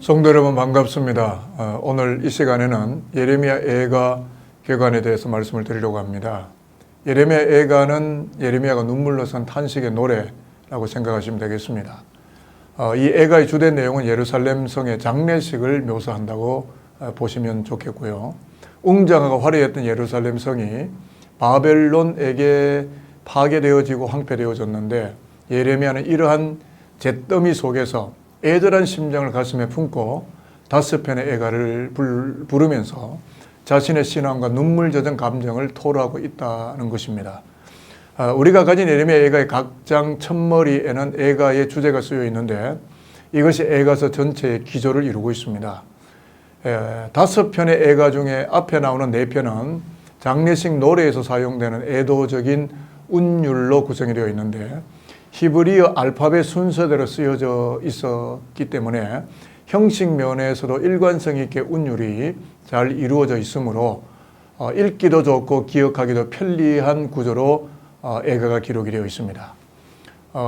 성도 여러분 반갑습니다. 오늘 이 시간에는 예레미야 애가 궤관에 대해서 말씀을 드리려고 합니다. 예레미야 애가는 예레미야가 눈물로 쓴 탄식의 노래라고 생각하시면 되겠습니다. 이 애가의 주된 내용은 예루살렘 성의 장례식을 묘사한다고 보시면 좋겠고요. 웅장하고 화려했던 예루살렘 성이 바벨론에게 파괴되어지고 황폐되어졌는데 예레미야는 이러한 잿더미 속에서 애절한 심정을 가슴에 품고 5편의 애가를 부르면서 자신의 신앙과 눈물 젖은 감정을 토로하고 있다는 것입니다. 우리가 가진 예레미야 애가의 각 장 첫머리에는 애가의 주제가 쓰여 있는데 이것이 애가서 전체의 기조를 이루고 있습니다. 5편의 애가 중에 앞에 나오는 4편은 장례식 노래에서 사용되는 애도적인 운율로 구성이 되어 있는데 히브리어 알파벳 순서대로 쓰여져 있었기 때문에 형식 면에서도 일관성 있게 운율이 잘 이루어져 있으므로 읽기도 좋고 기억하기도 편리한 구조로 애가가 기록이 되어 있습니다.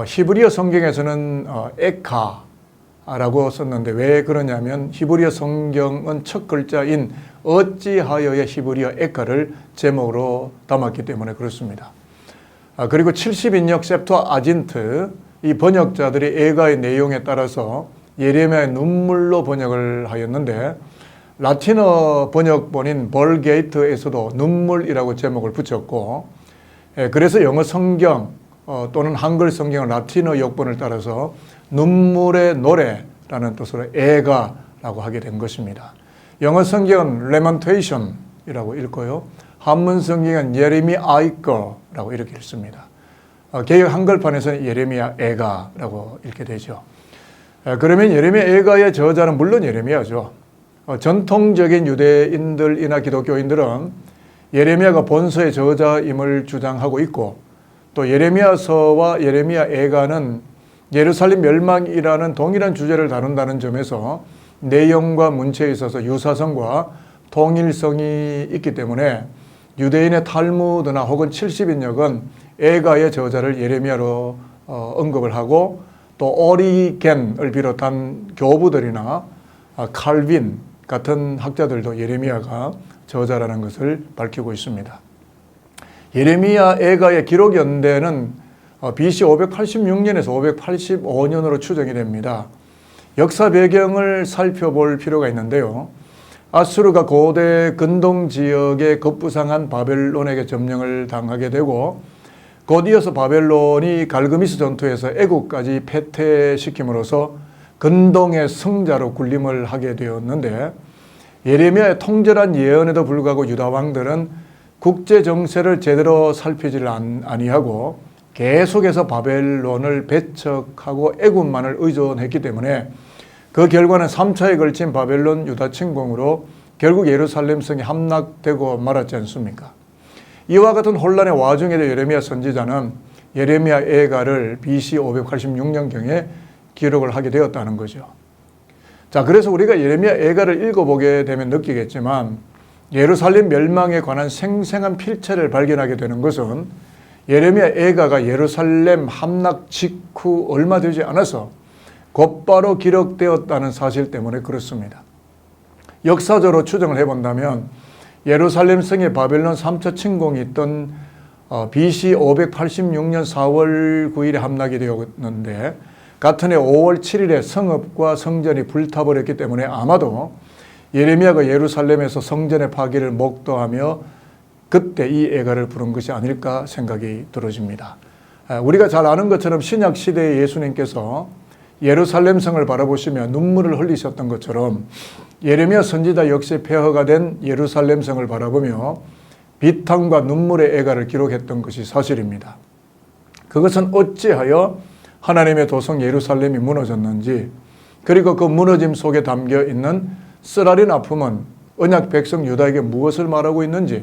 히브리어 성경에서는 에카라고 썼는데 왜 그러냐면 히브리어 성경은 첫 글자인 어찌하여의 히브리어 에카를 제목으로 담았기 때문에 그렇습니다. 그리고 70인역 셉투아 아진트, 이 번역자들이 애가의 내용에 따라서 예레미야의 눈물로 번역을 하였는데 라틴어 번역본인 벌게이트에서도 눈물이라고 제목을 붙였고 그래서 영어 성경 또는 한글 성경은 라틴어 역본을 따라서 눈물의 노래라는 뜻으로 애가라고 하게 된 것입니다. 영어 성경은 레먼테이션이라고 읽고요. 한문 성경은 예레미야이거라고 이렇게 읽습니다. 개역 한글판에서는 예레미야 애가라고 읽게 되죠. 그러면 예레미야 애가의 저자는 물론 예레미야죠. 전통적인 유대인들이나 기독교인들은 예레미야가 본서의 저자임을 주장하고 있고 또 예레미야서와 예레미야 애가는 예루살렘 멸망이라는 동일한 주제를 다룬다는 점에서 내용과 문체에 있어서 유사성과 통일성이 있기 때문에 유대인의 탈무드나 혹은 70인역은 애가의 저자를 예레미야로 언급을 하고 또 오리겐을 비롯한 교부들이나 칼빈 같은 학자들도 예레미야가 저자라는 것을 밝히고 있습니다. 예레미야 애가의 기록 연대는 BC 586년에서 585년으로 추정이 됩니다. 역사 배경을 살펴볼 필요가 있는데요. 아수르가 고대 근동 지역에 급부상한 바벨론에게 점령을 당하게 되고 곧 이어서 바벨론이 갈그미스 전투에서 애국까지 패퇴시킴으로써 근동의 승자로 군림을 하게 되었는데 예레미야의 통절한 예언에도 불구하고 유다 왕들은 국제 정세를 제대로 살피지를 아니하고 계속해서 바벨론을 배척하고 애국만을 의존했기 때문에 그 결과는 3차에 걸친 바벨론 유다 침공으로 결국 예루살렘 성이 함락되고 말았지 않습니까? 이와 같은 혼란의 와중에도 예레미야 선지자는 예레미야 애가를 BC 586년경에 기록을 하게 되었다는 거죠. 자, 그래서 우리가 예레미야 애가를 읽어보게 되면 느끼겠지만 예루살렘 멸망에 관한 생생한 필체를 발견하게 되는 것은 예레미야 애가가 예루살렘 함락 직후 얼마 되지 않아서 곧바로 기록되었다는 사실 때문에 그렇습니다. 역사적으로 추정을 해본다면 예루살렘 성에 바벨론 3차 침공이 있던 BC 586년 4월 9일에 함락이 되었는데 같은 해 5월 7일에 성읍과 성전이 불타버렸기 때문에 아마도 예레미야가 예루살렘에서 성전의 파괴를 목도하며 그때 이 애가를 부른 것이 아닐까 생각이 들어집니다. 우리가 잘 아는 것처럼 신약 시대의 예수님께서 예루살렘 성을 바라보시며 눈물을 흘리셨던 것처럼 예레미야 선지자 역시 폐허가 된 예루살렘 성을 바라보며 비탄과 눈물의 애가를 기록했던 것이 사실입니다. 그것은 어찌하여 하나님의 도성 예루살렘이 무너졌는지 그리고 그 무너짐 속에 담겨 있는 쓰라린 아픔은 언약 백성 유다에게 무엇을 말하고 있는지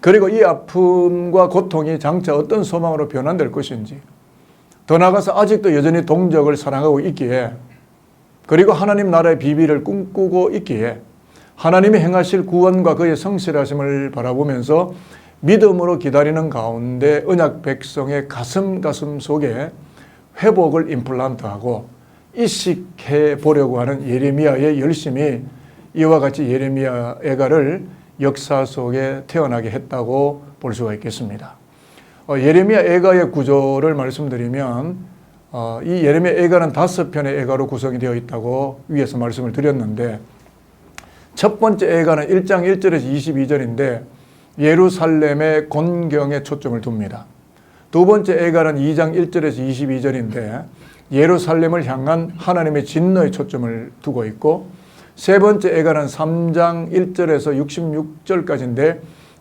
그리고 이 아픔과 고통이 장차 어떤 소망으로 변환될 것인지 더 나아가서 아직도 여전히 동족을 사랑하고 있기에 그리고 하나님 나라의 비밀을 꿈꾸고 있기에 하나님이 행하실 구원과 그의 성실하심을 바라보면서 믿음으로 기다리는 가운데 언약 백성의 가슴 속에 회복을 임플란트하고 이식해 보려고 하는 예레미야의 열심이 이와 같이 예레미야 애가를 역사 속에 태어나게 했다고 볼 수가 있겠습니다. 예레미야 애가의 구조를 말씀드리면 이 예레미야 애가는 5편의 애가로 구성이 되어 있다고 위에서 말씀을 드렸는데, 첫 번째 애가는 1장 1절에서 22절인데 예루살렘의 곤경에 초점을 둡니다. 두 번째 애가는 2장 1절에서 22절인데 예루살렘을 향한 하나님의 진노에 초점을 두고 있고, 세 번째 애가는 3장 1절에서 66절까지인데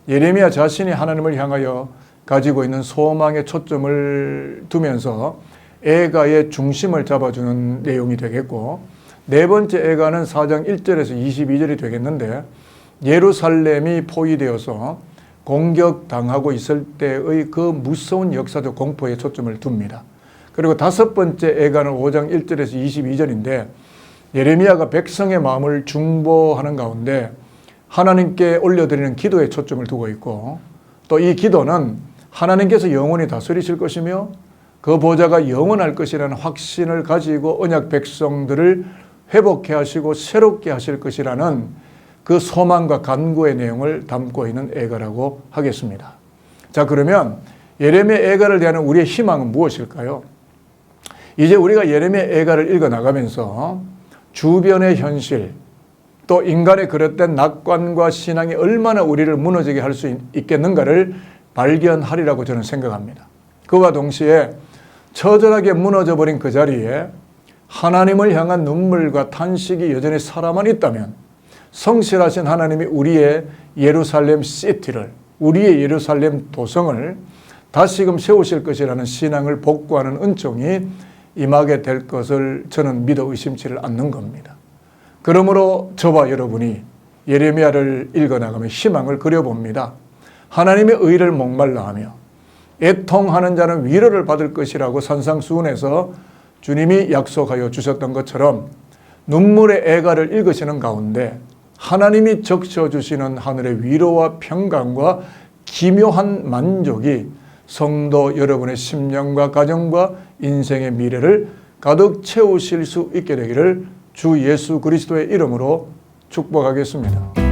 예레미야 자신이 하나님을 향하여 가지고 있는 소망에 초점을 두면서 애가의 중심을 잡아주는 내용이 되겠고, 네 번째 애가는 4장 1절에서 22절이 되겠는데 예루살렘이 포위되어서 공격당하고 있을 때의 그 무서운 역사적 공포에 초점을 둡니다. 그리고 다섯 번째 애가는 5장 1절에서 22절인데 예레미야가 백성의 마음을 중보하는 가운데 하나님께 올려드리는 기도에 초점을 두고 있고, 또 이 기도는 하나님께서 영원히 다스리실 것이며 그 보좌가 영원할 것이라는 확신을 가지고 언약 백성들을 회복해 하시고 새롭게 하실 것이라는 그 소망과 간구의 내용을 담고 있는 애가라고 하겠습니다. 자, 그러면 예레미야 애가를 대하는 우리의 희망은 무엇일까요? 이제 우리가 예레미야 애가를 읽어 나가면서 주변의 현실, 또 인간의 그릇된 낙관과 신앙이 얼마나 우리를 무너지게 할 수 있겠는가를 발견하리라고 저는 생각합니다. 그와 동시에 처절하게 무너져버린 그 자리에 하나님을 향한 눈물과 탄식이 여전히 살아만 있다면 성실하신 하나님이 우리의 예루살렘 시티를, 우리의 예루살렘 도성을 다시금 세우실 것이라는 신앙을 복구하는 은총이 임하게 될 것을 저는 믿어 의심치를 않는 겁니다. 그러므로 저와 여러분이 예레미야를 읽어나가며 희망을 그려봅니다. 하나님의 의를 목말라 하며 애통하는 자는 위로를 받을 것이라고 산상수훈에서 주님이 약속하여 주셨던 것처럼 눈물의 애가를 읽으시는 가운데 하나님이 적셔주시는 하늘의 위로와 평강과 기묘한 만족이 성도 여러분의 심령과 가정과 인생의 미래를 가득 채우실 수 있게 되기를 주 예수 그리스도의 이름으로 축복하겠습니다.